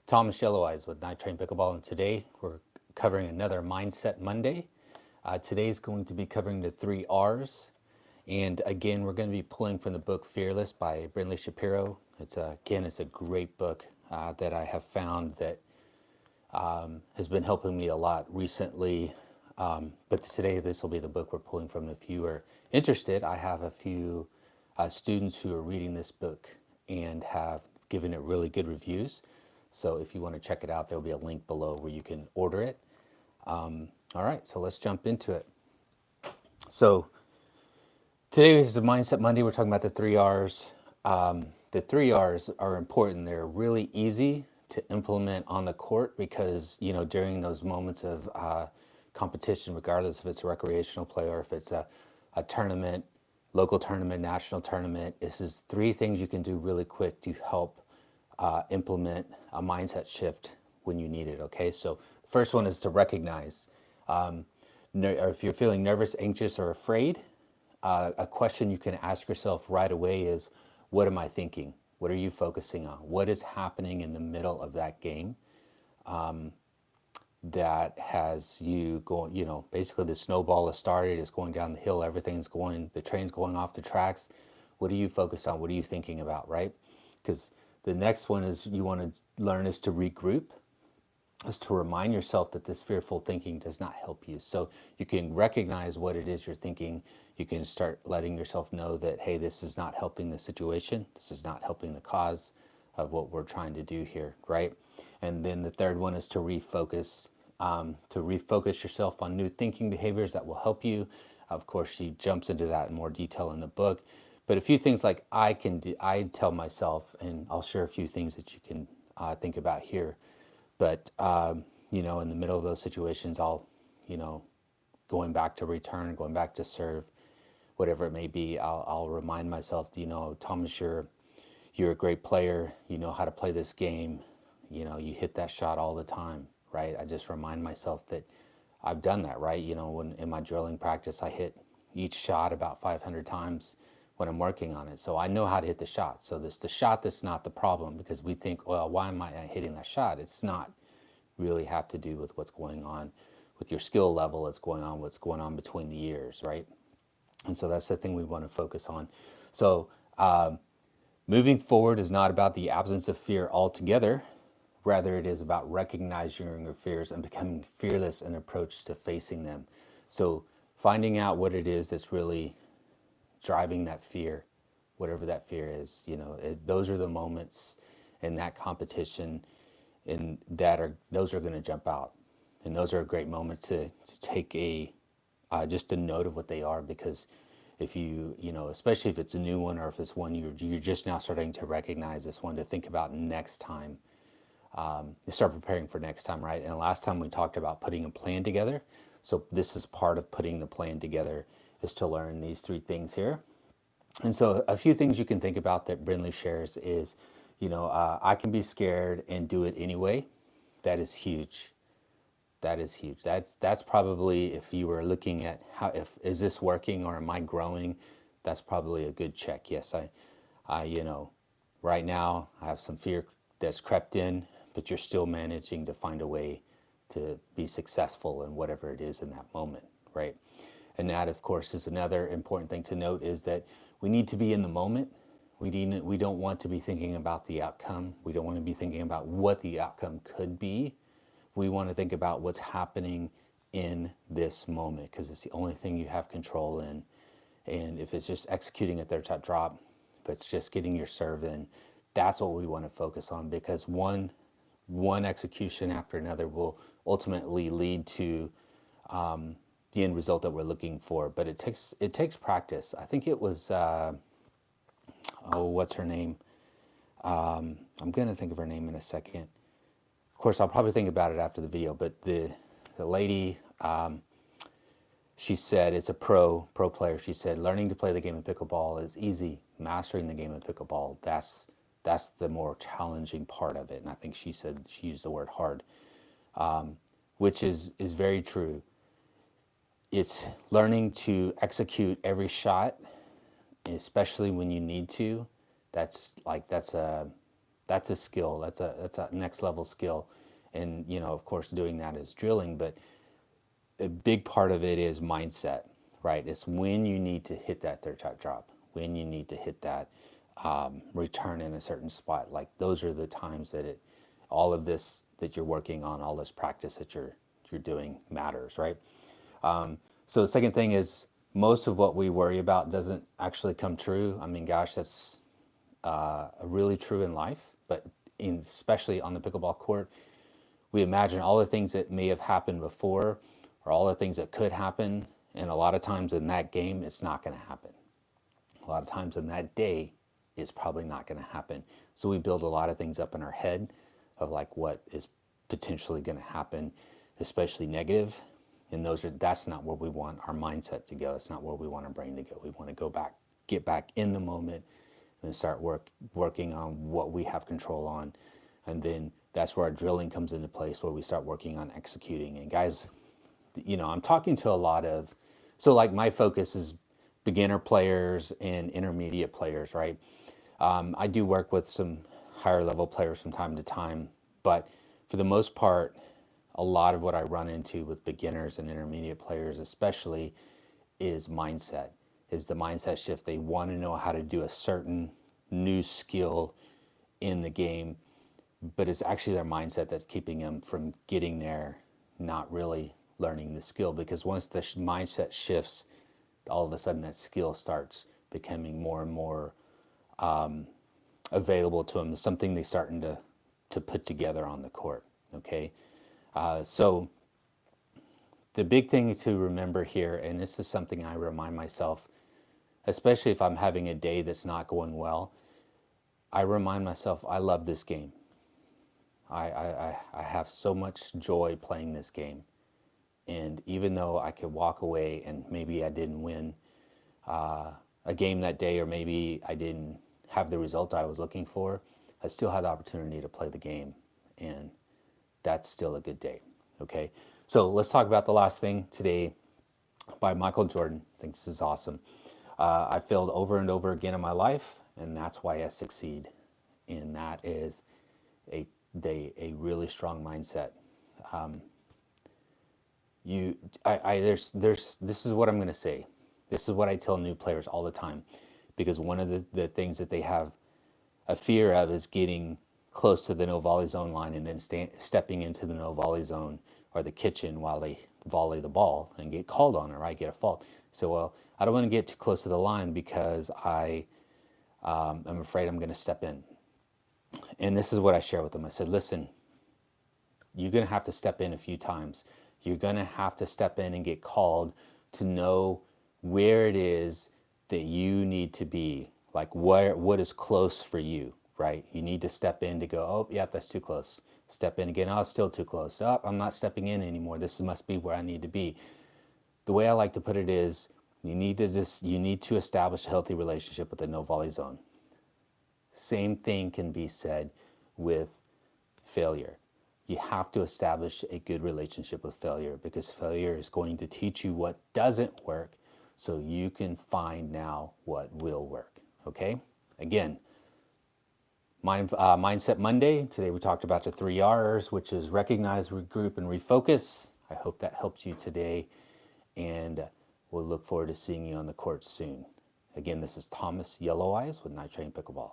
Thomas Yelloweyes with Night Train Pickleball, and today we're covering another Mindset Monday. Today is going to be covering the 3 R's, and again we're going to be pulling from the book Fearless by Brindley Shapiro. It's a great book that I have found that has been helping me a lot recently. But today this will be the book we're pulling from. If you are interested, I have a few students who are reading this book and have given it really good reviews. So if you want to check it out, there'll be a link below where you can order it. All right, so let's jump into it. So today is the Mindset Monday. We're talking about the 3 R's. The 3 R's are important. They're really easy to implement on the court because, during those moments of competition, regardless if it's a recreational play or if it's a tournament, local tournament, national tournament, this is 3 things you can do really quick to help implement a mindset shift when you need it. Okay, so the first one is to recognize, or if you're feeling nervous, anxious, or afraid, a question you can ask yourself right away is, what am I thinking? What are you focusing on? What is happening in the middle of that game that has you going, basically the snowball has started, it's going down the hill, the train's going off the tracks. What are you focused on? What are you thinking about, right? Because the next one is you want to learn is to regroup, is to remind yourself that this fearful thinking does not help you. So you can recognize what it is you're thinking. You can start letting yourself know that, hey, this is not helping the situation. This is not helping the cause of what we're trying to do here, right? And then the third one is to refocus yourself on new thinking behaviors that will help you. Of course, she jumps into that in more detail in the book. But a few things like I tell myself, and I'll share a few things that you can think about here. But, in the middle of those situations, I'll, going back to return, going back to serve, whatever it may be, I'll remind myself, Thomas, you're a great player. You know how to play this game. You hit that shot all the time, right? I just remind myself that I've done that, right? When in my drilling practice, I hit each shot about 500 times when I'm working on it. So I know how to hit the shot. So the shot that's not the problem, because we think, well, why am I hitting that shot? It's not really have to do with what's going on with your skill level. It's what's going on between the ears, right? And so that's the thing we want to focus on. So moving forward is not about the absence of fear altogether. Rather, it is about recognizing your fears and becoming fearless in approach to facing them. So finding out what it is that's really driving that fear, whatever that fear is, those are the moments in that competition, and those are going to jump out, and those are a great moment to take just a note of what they are, because if you especially if it's a new one, or if it's one you're just now starting to recognize, this one to think about next time. You start preparing for next time, right? And last time we talked about putting a plan together. So this is part of putting the plan together, is to learn these 3 things here. And so a few things you can think about that Brindley shares is, I can be scared and do it anyway. That is huge. That is huge. That's probably, if you were looking at is this working or am I growing? That's probably a good check. Yes, right now I have some fear that's crept in, but you're still managing to find a way to be successful in whatever it is in that moment, right? And that, of course, is another important thing to note, is that we need to be in the moment. We don't want to be thinking about the outcome. We don't want to be thinking about what the outcome could be. We want to think about what's happening in this moment, because it's the only thing you have control in. And if it's just executing a third shot drop, if it's just getting your serve in, that's what we want to focus on, because one execution after another will ultimately lead to the end result that we're looking for. But it takes practice. I think it was what's her name? I'm gonna think of her name in a second. Of course, I'll probably think about it after the video. But the lady, she said, it's a pro player. She said, learning to play the game of pickleball is easy. Mastering the game of pickleball, that's the more challenging part of it. And I think she used the word hard, which is very true. It's learning to execute every shot, especially when you need to. That's That's a skill. That's a next level skill. And, of course, doing that is drilling, but a big part of it is mindset, right? It's when you need to hit that third shot drop, when you need to hit that return in a certain spot. Like those are the times that all of this that you're working on, all this practice that you're doing matters, right? So the second thing is most of what we worry about doesn't actually come true. I mean, gosh, that's really true in life, but especially on the pickleball court, we imagine all the things that may have happened before or all the things that could happen. And a lot of times in that game, it's not going to happen. A lot of times in that day, it's probably not going to happen. So we build a lot of things up in our head of like what is potentially going to happen, especially negative. And that's not where we want our mindset to go. It's not where we want our brain to go. We want to go back, get back in the moment and start working on what we have control on. And then that's where our drilling comes into place, where we start working on executing. And guys, I'm talking to a lot of, so like my focus is beginner players and intermediate players, right? I do work with some higher level players from time to time, but for the most part, a lot of what I run into with beginners and intermediate players especially is mindset, is the mindset shift. They want to know how to do a certain new skill in the game, but it's actually their mindset that's keeping them from getting there, not really learning the skill. Because once the mindset shifts, all of a sudden that skill starts becoming more and more available to them. It's something they're starting to put together on the court. Okay, so the big thing to remember here, and this is something I remind myself, especially if I'm having a day that's not going well, I remind myself I love this game. I have so much joy playing this game. And even though I could walk away and maybe I didn't win a game that day, or maybe I didn't have the result I was looking for, I still had the opportunity to play the game. And that's still a good day. Okay, so let's talk about the last thing today by Michael Jordan. I think this is awesome. I failed over and over again in my life, and that's why I succeed. And that is a really strong mindset. This is what I'm going to say. This is what I tell new players all the time, because one of the things that they have a fear of is getting close to the no volley zone line and then stepping into the no volley zone or the kitchen while they volley the ball and get called on it, right? Get a fault. So, well, I don't want to get too close to the line because I'm afraid I'm going to step in. And this is what I share with them. I said, listen, you're going to have to step in a few times. You're going to have to step in and get called to know where it is that you need to be, like what is close for you, right? You need to step in to go, oh, yeah, that's too close. Step in again, oh, it's still too close. Oh, I'm not stepping in anymore. This must be where I need to be. The way I like to put it is you need to establish a healthy relationship with the no volley zone. Same thing can be said with failure. You have to establish a good relationship with failure, because failure is going to teach you what doesn't work so you can find now what will work. Okay? Again, Mindset Monday. Today we talked about the 3 R's, which is recognize, regroup, and refocus. I hope that helps you today, and we'll look forward to seeing you on the court soon. Again, this is Thomas Yellow Eyes with Night Train Pickleball.